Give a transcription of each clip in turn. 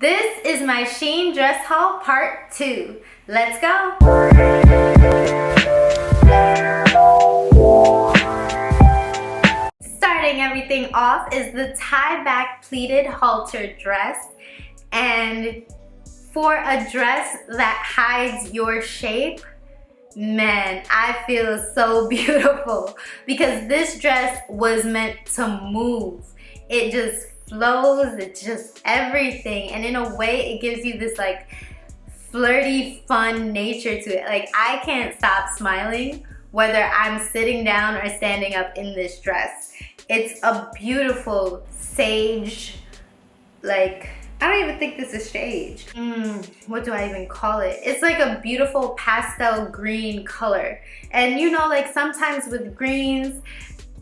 This is my Shein dress haul part 2. Let's go! Starting everything off is the tie-back pleated halter dress. And for a dress that hides your shape, man, I feel so beautiful because this dress was meant to move. It just flows, it's just everything, and in a way it gives you this like flirty fun nature to it. Like, I can't stop smiling whether I'm sitting down or standing up in this dress. It's a beautiful sage, like, I don't even think this is sage. What do I even call it? It's like a beautiful pastel green color. And you know, like sometimes with greens,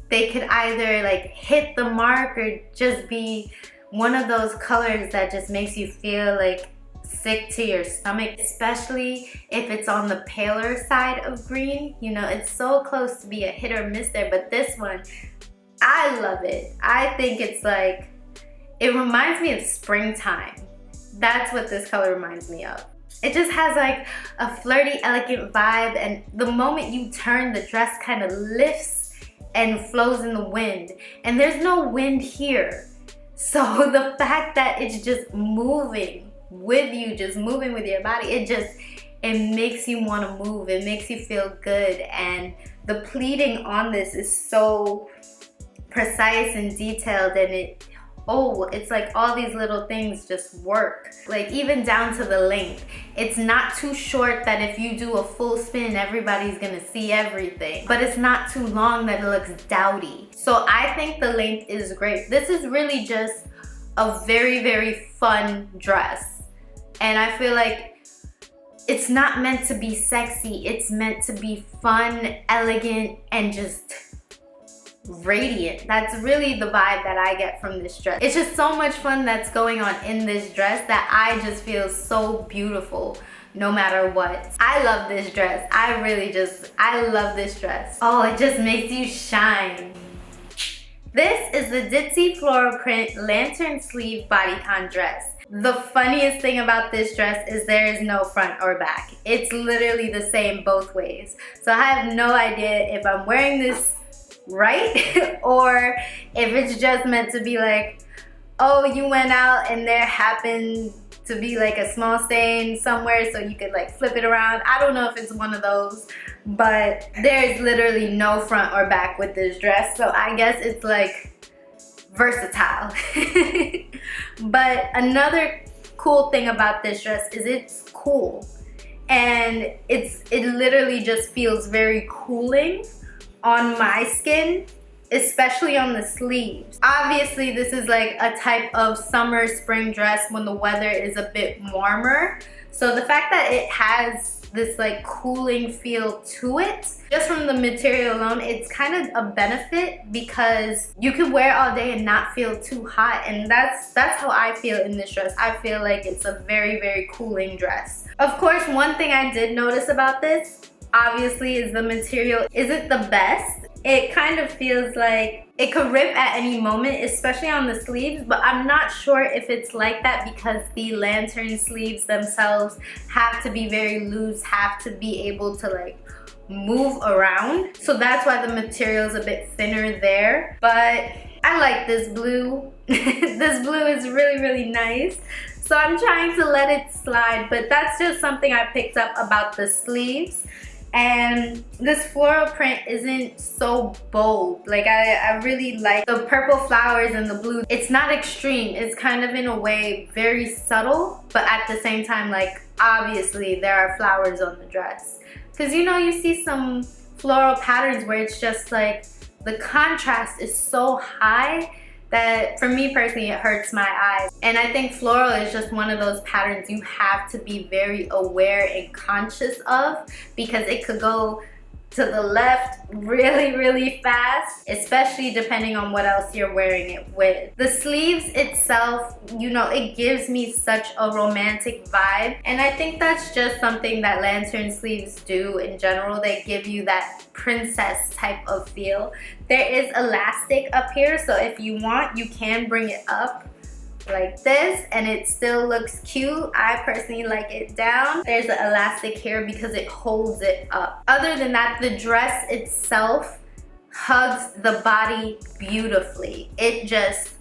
they could either like hit the mark or just be one of those colors that just makes you feel like sick to your stomach, especially if it's on the paler side of green. You know, it's so close to be a hit or miss there, but this one, I love it. I think it's like, it reminds me of springtime. That's what this color reminds me of. It just has like a flirty, elegant vibe, and the moment you turn, the dress kind of lifts and flows in the wind. And there's no wind here. So the fact that it's just moving with you, just moving with your body, it makes you want to move. It makes you feel good. And the pleating on this is so precise and detailed, and it's like all these little things just work. Like even down to the length. It's not too short that if you do a full spin, everybody's gonna see everything. But it's not too long that it looks dowdy. So I think the length is great. This is really just a very, very fun dress. And I feel like it's not meant to be sexy. It's meant to be fun, elegant, and just radiant. That's really the vibe that I get from this dress. It's just so much fun that's going on in this dress that I just feel so beautiful no matter what. I love this dress. I love this dress. Oh, it just makes you shine. This is the Ditsy floral print lantern sleeve bodycon dress. The funniest thing about this dress is there is no front or back. It's literally the same both ways. So I have no idea if I'm wearing this right or if it's just meant to be like, oh, you went out and there happened to be like a small stain somewhere so you could like flip it around. I don't know if it's one of those, but there's literally no front or back with this dress, so I guess it's like versatile. But another cool thing about this dress is it's cool, and it literally just feels very cooling on my skin, especially on the sleeves. Obviously, this is like a type of summer spring dress when the weather is a bit warmer. So the fact that it has this like cooling feel to it, just from the material alone, it's kind of a benefit because you could wear it all day and not feel too hot. And that's how I feel in this dress. I feel like it's a very, very cooling dress. Of course, one thing I did notice about this, obviously, is the material isn't the best. It kind of feels like it could rip at any moment, especially on the sleeves, but I'm not sure if it's like that because the lantern sleeves themselves have to be very loose, have to be able to like move around. So that's why the material is a bit thinner there. But I like this blue. This blue is really, really nice. So I'm trying to let it slide, but that's just something I picked up about the sleeves. And this floral print isn't so bold. Like I really like the purple flowers and the blue. It's not extreme. It's kind of in a way very subtle, but at the same time, like obviously there are flowers on the dress. Because you know, you see some floral patterns where it's just like the contrast is so high that for me personally it hurts my eyes. And I think floral is just one of those patterns you have to be very aware and conscious of because it could go to the left really, really fast, especially depending on what else you're wearing it with. The sleeves itself, you know, it gives me such a romantic vibe, and I think that's just something that lantern sleeves do in general. They give you that princess type of feel. There is elastic up here, so if you want, you can bring it up like this and it still looks cute. I personally like it down. There's an elastic here because it holds it up. Other than that, the dress itself hugs the body beautifully. It just,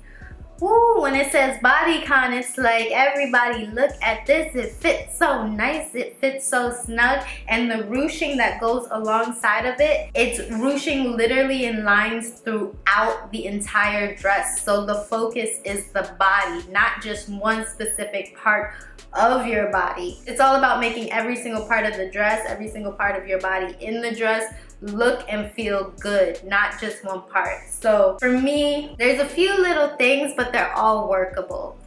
woo, when it says Bodycon, it's like, everybody look at this. It fits so nice, it fits so snug, and the ruching that goes alongside of it, it's ruching literally in lines throughout the entire dress. So the focus is the body, not just one specific part of your body. It's all about making every single part of the dress, every single part of your body in the dress look and feel good, not just one part. So for me, there's a few little things, but they're all workable.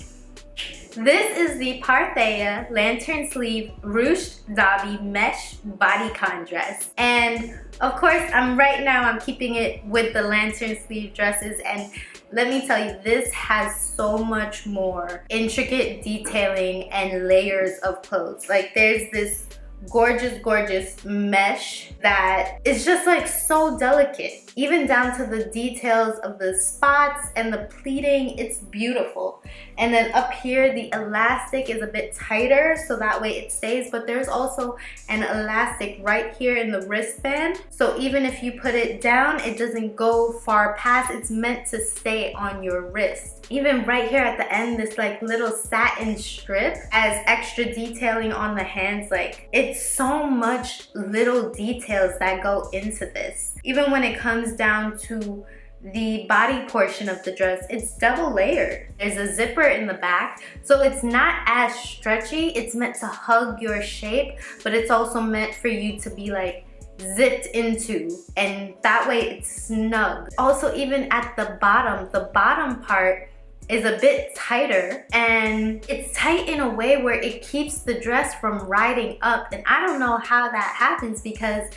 This is the Parthea Lantern Sleeve Ruched Dobby Mesh Bodycon dress. And of course, right now I'm keeping it with the lantern sleeve dresses, and let me tell you, this has so much more intricate detailing and layers of clothes. Like, there's this gorgeous mesh that is just like so delicate, even down to the details of the spots and the pleating. It's beautiful. And then up here, the elastic is a bit tighter so that way it stays, but there's also an elastic right here in the wristband, so even if you put it down, it doesn't go far past. It's meant to stay on your wrist. Even right here at the end, this like little satin strip as extra detailing on the hands. Like, it's so much little details that go into this. Even when it comes down to the body portion of the dress, it's double layered. There's a zipper in the back, so it's not as stretchy. It's meant to hug your shape, but it's also meant for you to be like zipped into, and that way it's snug. Also, even at the bottom part is a bit tighter, and it's tight in a way where it keeps the dress from riding up. And I don't know how that happens, because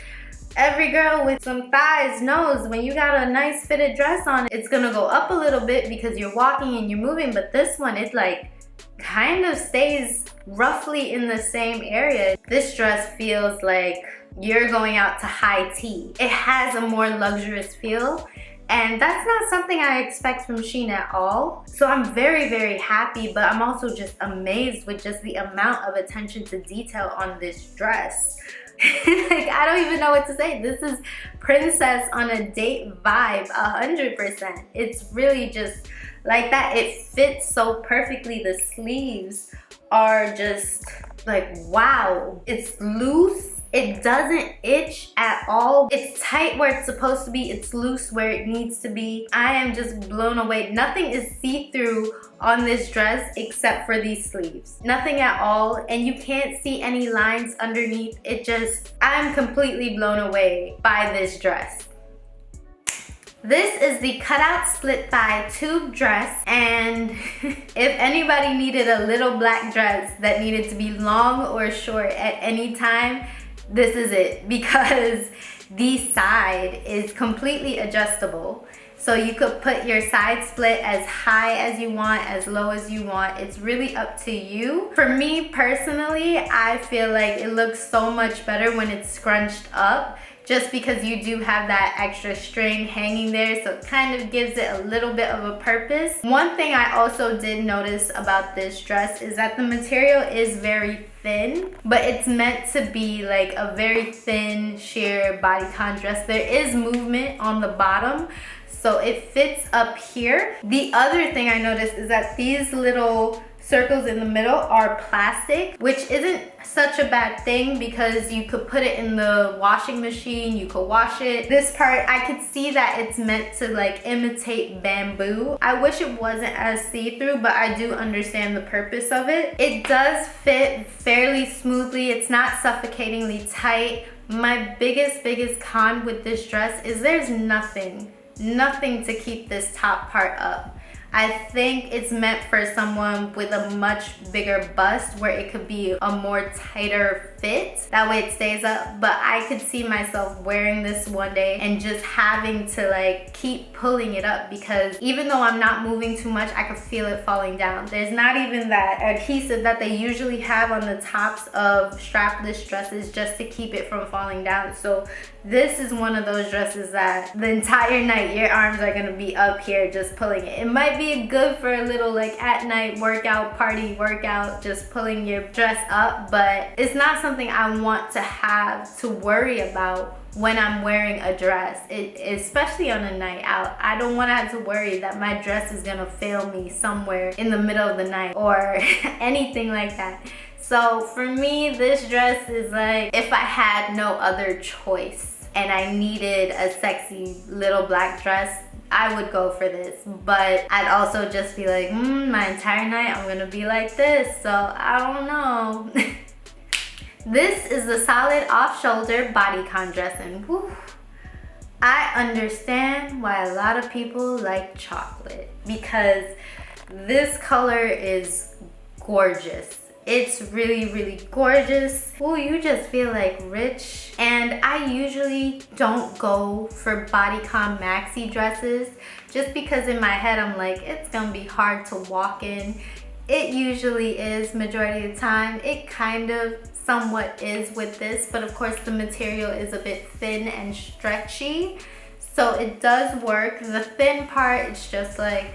every girl with some thighs knows when you got a nice fitted dress on, it's gonna go up a little bit because you're walking and you're moving, but this one, it like kind of stays roughly in the same area. This dress feels like you're going out to high tea. It has a more luxurious feel, and that's not something I expect from Shein at all. So I'm very happy, but I'm also just amazed with just the amount of attention to detail on this dress. Like, I don't even know what to say. This is princess on a date vibe, 100%. It's really just like that. It fits so perfectly. The sleeves are just like, wow. It's loose. It doesn't itch at all. It's tight where it's supposed to be. It's loose where it needs to be. I am just blown away. Nothing is see-through on this dress except for these sleeves. Nothing at all. And you can't see any lines underneath. It just, I'm completely blown away by this dress. This is the cutout split thigh tube dress, and if anybody needed a little black dress that needed to be long or short at any time, this is it, because the side is completely adjustable. So you could put your side split as high as you want, as low as you want. It's really up to you. For me personally, I feel like it looks so much better when it's scrunched up, just because you do have that extra string hanging there, so it kind of gives it a little bit of a purpose. One thing I also did notice about this dress is that the material is very thin, but it's meant to be like a very thin sheer bodycon dress. There is movement on the bottom, so it fits up here. The other thing I noticed is that these little circles in the middle are plastic, which isn't such a bad thing because you could put it in the washing machine, you could wash it. This part, I could see that it's meant to like imitate bamboo. I wish it wasn't as see-through, but I do understand the purpose of it. It does fit fairly smoothly. It's not suffocatingly tight. My biggest con with this dress is there's nothing to keep this top part up. I think it's meant for someone with a much bigger bust where it could be a more tighter fit. That way it stays up, but I could see myself wearing this one day and just having to like keep pulling it up, because even though I'm not moving too much, I could feel it falling down. There's not even that adhesive that they usually have on the tops of strapless dresses just to keep it from falling down. So this is one of those dresses that the entire night your arms are gonna be up here just pulling it. It might be good for a little like at night workout, party workout, just pulling your dress up, but it's not something I want to have to worry about when I'm wearing a dress, especially on a night out. I don't want to have to worry that my dress is gonna fail me somewhere in the middle of the night or anything like that. So for me, this dress is like if I had no other choice and I needed a sexy little black dress, I would go for this. But I'd also just be like, my entire night I'm gonna be like this, so I don't know. This is the solid off-shoulder bodycon dress, and whew, I understand why a lot of people like chocolate, because this color is gorgeous. It's really, really gorgeous. Ooh, you just feel like rich. And I usually don't go for bodycon maxi dresses just because in my head I'm like, it's gonna be hard to walk in. It usually is majority of the time. It kind of somewhat is with this, but of course the material is a bit thin and stretchy, so it does work. The thin part, it's just like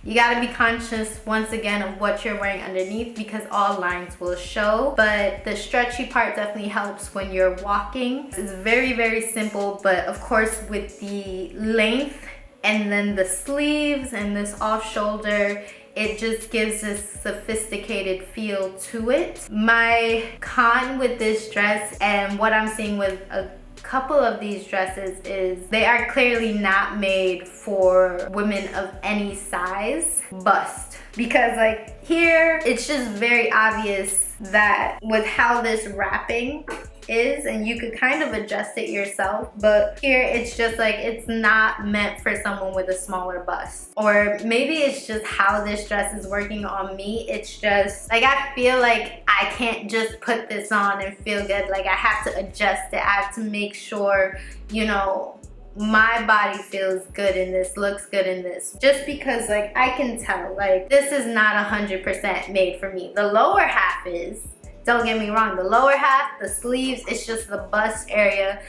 you gotta be conscious once again of what you're wearing underneath because all lines will show, but the stretchy part definitely helps when you're walking. It's very, very simple, but of course with the length and then the sleeves and this off shoulder, it just gives this sophisticated feel to it. My con with this dress and what I'm seeing with a couple of these dresses is they are clearly not made for women of any size bust, because like here it's just very obvious that with how this wrapping is, and you could kind of adjust it yourself, but here it's just like it's not meant for someone with a smaller bust. Or maybe it's just how this dress is working on me. It's just like I feel like I can't just put this on and feel good. Like I have to adjust it. I have to make sure, you know, my body feels good in this, looks good in this, just because like I can tell like this is not 100% made for me. The lower half is, don't get me wrong, the lower half, the sleeves, it's just the bust area.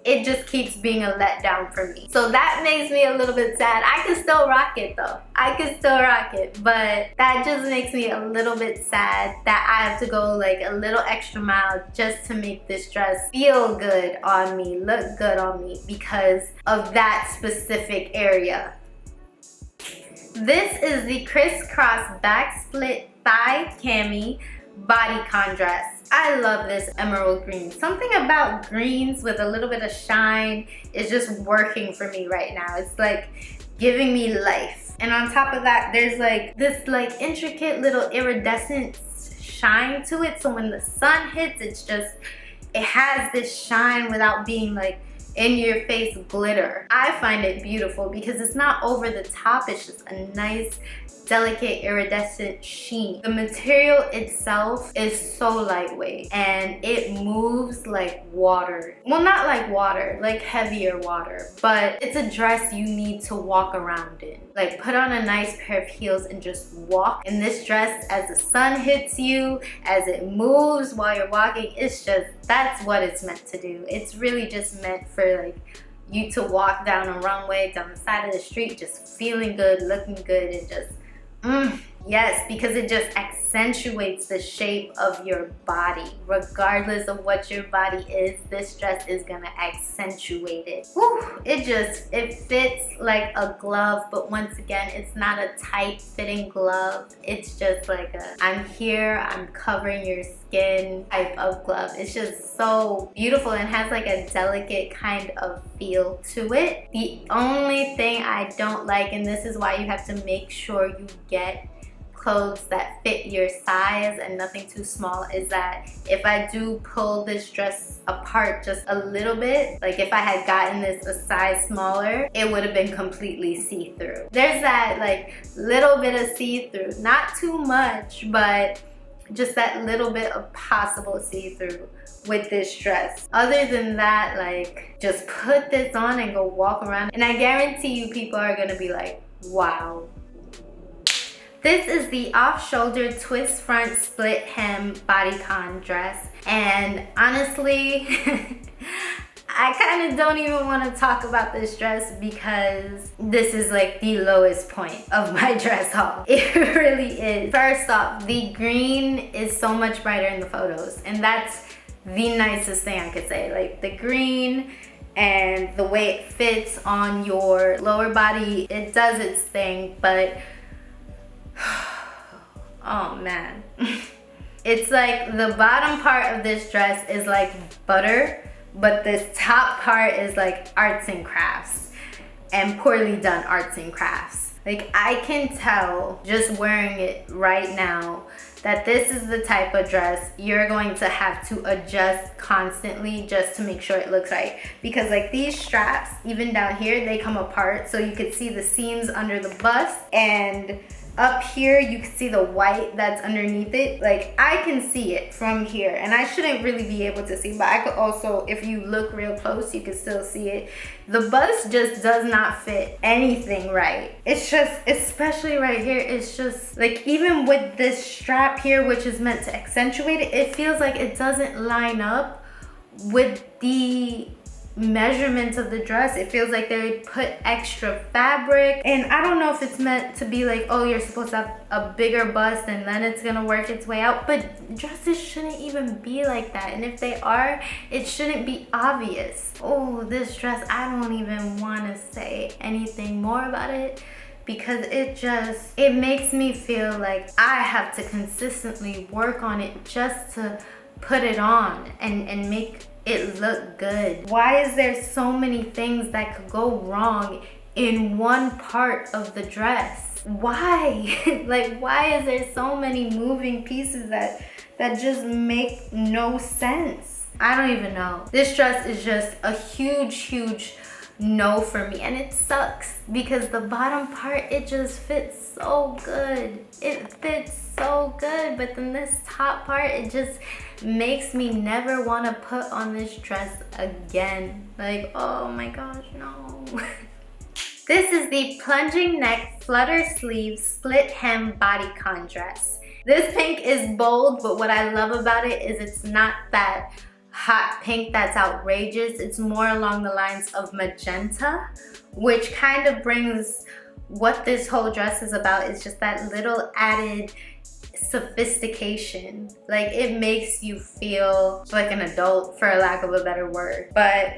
It just keeps being a letdown for me. So that makes me a little bit sad. I can still rock it though. I can still rock it, but that just makes me a little bit sad that I have to go like a little extra mile just to make this dress feel good on me, look good on me because of that specific area. This is the crisscross back split thigh cami bodycon dress. I love this emerald green. Something about greens with a little bit of shine is just working for me right now. It's like giving me life. And on top of that, there's like this like intricate little iridescent shine to it. So when the sun hits, it's just, it has this shine without being like in your face glitter. I find it beautiful because it's not over the top. It's just a nice delicate iridescent sheen. The material itself is so lightweight and it moves like water. Well, not like water, like heavier water, but it's a dress you need to walk around in. Like put on a nice pair of heels and just walk in this dress as the sun hits you, as it moves while you're walking. It's just, that's what it's meant to do. It's really just meant for like you to walk down a runway, down the side of the street, just feeling good, looking good, and just yes, because it just accentuates the shape of your body. Regardless of what your body is, this dress is gonna accentuate it. Whew, it fits like a glove, but once again, it's not a tight fitting glove. It's just like a, I'm here, I'm covering your skin type of glove. It's just so beautiful and has like a delicate kind of feel to it. The only thing I don't like, and this is why you have to make sure you get clothes that fit your size and nothing too small, is that if I do pull this dress apart just a little bit, like if I had gotten this a size smaller, it would have been completely see-through. There's that like little bit of see-through, not too much, but just that little bit of possible see-through with this dress. Other than that, like just put this on and go walk around and I guarantee you people are gonna be like, wow. This is the off-shoulder twist front split hem bodycon dress, and honestly I kind of don't even want to talk about this dress because this is like the lowest point of my dress haul. It really is. First off, the green is so much brighter in the photos, and that's the nicest thing I could say. Like the green and the way it fits on your lower body, it does its thing, but oh man. It's like the bottom part of this dress is like butter, but this top part is like arts and crafts, and poorly done arts and crafts. Like I can tell just wearing it right now that this is the type of dress you're going to have to adjust constantly just to make sure it looks right. Because like these straps, even down here, they come apart so you could see the seams under the bust, and up here you can see the white that's underneath it. Like I can see it from here, and I shouldn't really be able to see, but I could also, if you look real close, you can still see it. The bust just does not fit anything right. It's just, especially right here, it's just like, even with this strap here, which is meant to accentuate it, it feels like it doesn't line up with the measurements of the dress. It feels like they put extra fabric, and I don't know if it's meant to be like, oh, you're supposed to have a bigger bust and then it's gonna work its way out, but dresses shouldn't even be like that, and if they are, it shouldn't be obvious. Oh, this dress, I don't even want to say anything more about it because it makes me feel like I have to consistently work on it just to put it on and make it look good. Why is there so many things that could go wrong in one part of the dress? Why? Like, why is there so many moving pieces that just make no sense? I don't even know. This dress is just a huge no for me, and it sucks because the bottom part, it just fits so good. It fits so good, but then this top part, it just makes me never want to put on this dress again. Like, oh my gosh, no. This is the plunging neck, flutter sleeve, split hem bodycon dress. This pink is bold, but what I love about it is it's not that hot pink that's outrageous. It's more along the lines of magenta, which kind of brings what this whole dress is about. Is just that little added sophistication. Like, it makes you feel like an adult, for lack of a better word, but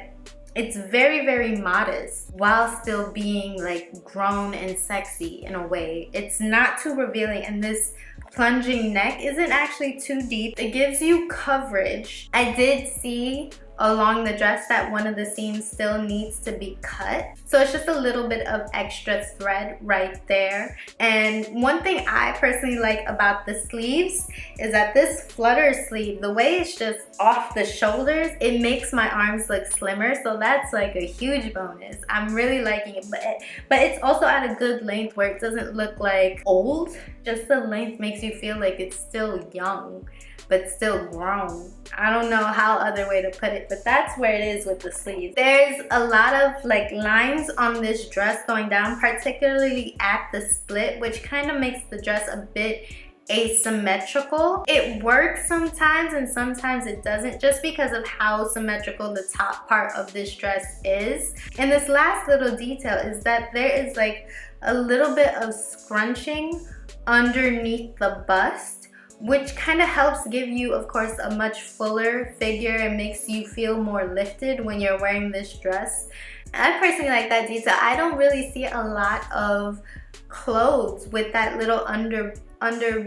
it's very modest while still being like grown and sexy in a way. It's not too revealing, and this plunging neck isn't actually too deep. It gives you coverage. I did see along the dress that one of the seams still needs to be cut, so it's just a little bit of extra thread right there. And one thing I personally like about the sleeves is that this flutter sleeve, the way it's just off the shoulders, it makes my arms look slimmer, so that's like a huge bonus. I'm really liking it, but it's also at a good length where it doesn't look like old. Just the length makes you feel like it's still young but still grown. I don't know how other way to put it, but that's where it is with the sleeves. There's a lot of like lines on this dress going down, particularly at the split, which kind of makes the dress a bit asymmetrical. It works sometimes and sometimes it doesn't, just because of how symmetrical the top part of this dress is. And this last little detail is that there is like a little bit of scrunching underneath the bust, which kind of helps give you, of course, a much fuller figure and makes you feel more lifted when you're wearing this dress. I personally like that detail. I don't really see a lot of clothes with that little under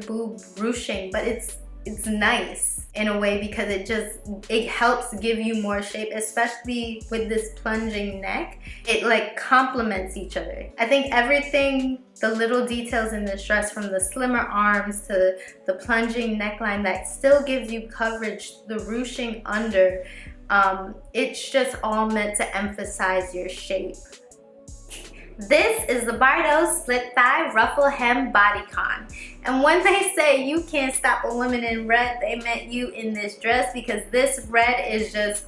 boob ruching, but it's nice in a way because it helps give you more shape, especially with this plunging neck. It like complements each other. I think everything, the little details in this dress, from the slimmer arms to the plunging neckline that still gives you coverage, the ruching under, it's just all meant to emphasize your shape. This is the Bardot Split Thigh Ruffle Hem Bodycon. And when they say you can't stop a woman in red, they meant you in this dress, because this red is just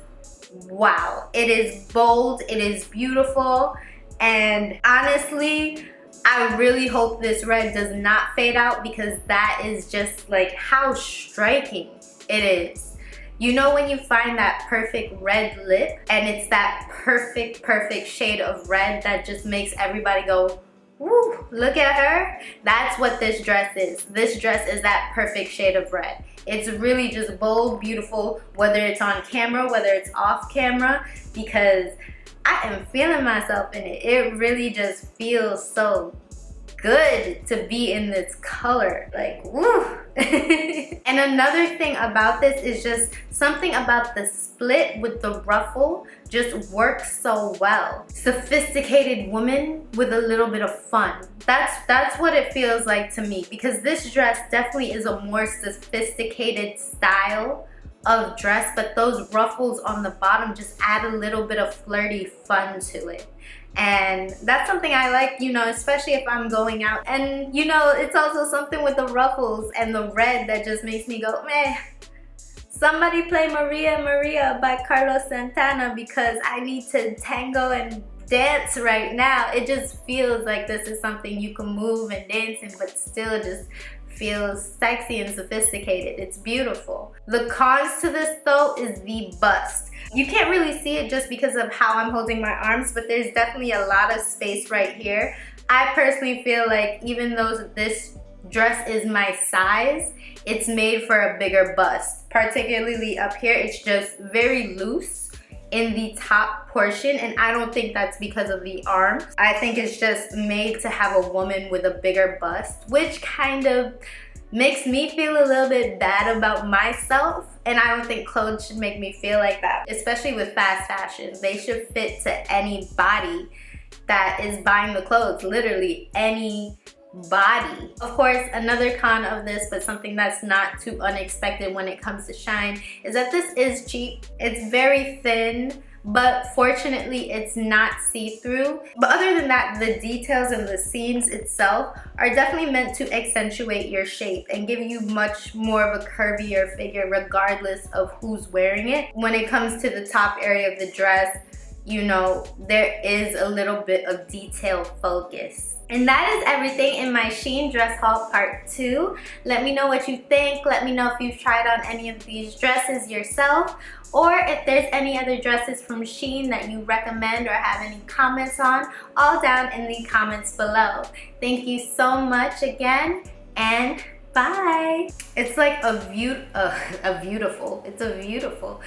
wow. It is bold, it is beautiful, and honestly, I really hope this red does not fade out, because that is just like how striking it is. You know when you find that perfect red lip and it's that perfect shade of red that just makes everybody go, woo, look at her? That's what this dress is. This dress is that perfect shade of red. It's really just bold, beautiful, whether it's on camera, whether it's off camera, because I am feeling myself in it. It really just feels so good to be in this color, like woo. And another thing about this is just something about the split with the ruffle just works so well. Sophisticated woman with a little bit of fun. That's what it feels like to me, because this dress definitely is a more sophisticated style of dress, but those ruffles on the bottom just add a little bit of flirty fun to it. And that's something I like, you know, especially if I'm going out. And you know, it's also something with the ruffles and the red that just makes me go, meh. Somebody play Maria Maria by Carlos Santana, because I need to tango and dance right now. It just feels like this is something you can move and dance in, but still just feels sexy and sophisticated. It's beautiful. The cons to this though is the bust. You can't really see it just because of how I'm holding my arms, but there's definitely a lot of space right here. I personally feel like even though this dress is my size, it's made for a bigger bust. Particularly up here, it's just very loose in the top portion, and I don't think that's because of the arms. I think it's just made to have a woman with a bigger bust, which kind of makes me feel a little bit bad about myself, and I don't think clothes should make me feel like that, especially with fast fashion. They should fit to any body that is buying the clothes, literally any body. Of course, another con of this, but something that's not too unexpected when it comes to Shein, is that this is cheap. It's very thin, but fortunately it's not see-through. But other than that, the details and the seams itself are definitely meant to accentuate your shape and give you much more of a curvier figure regardless of who's wearing it. When it comes to the top area of the dress, you know, there is a little bit of detail focus. And that is everything in my Shein dress haul part 2. Let me know what you think. Let me know if you've tried on any of these dresses yourself, or if there's any other dresses from Shein that you recommend or have any comments on, all down in the comments below. Thank you so much again, and bye. It's like it's a beautiful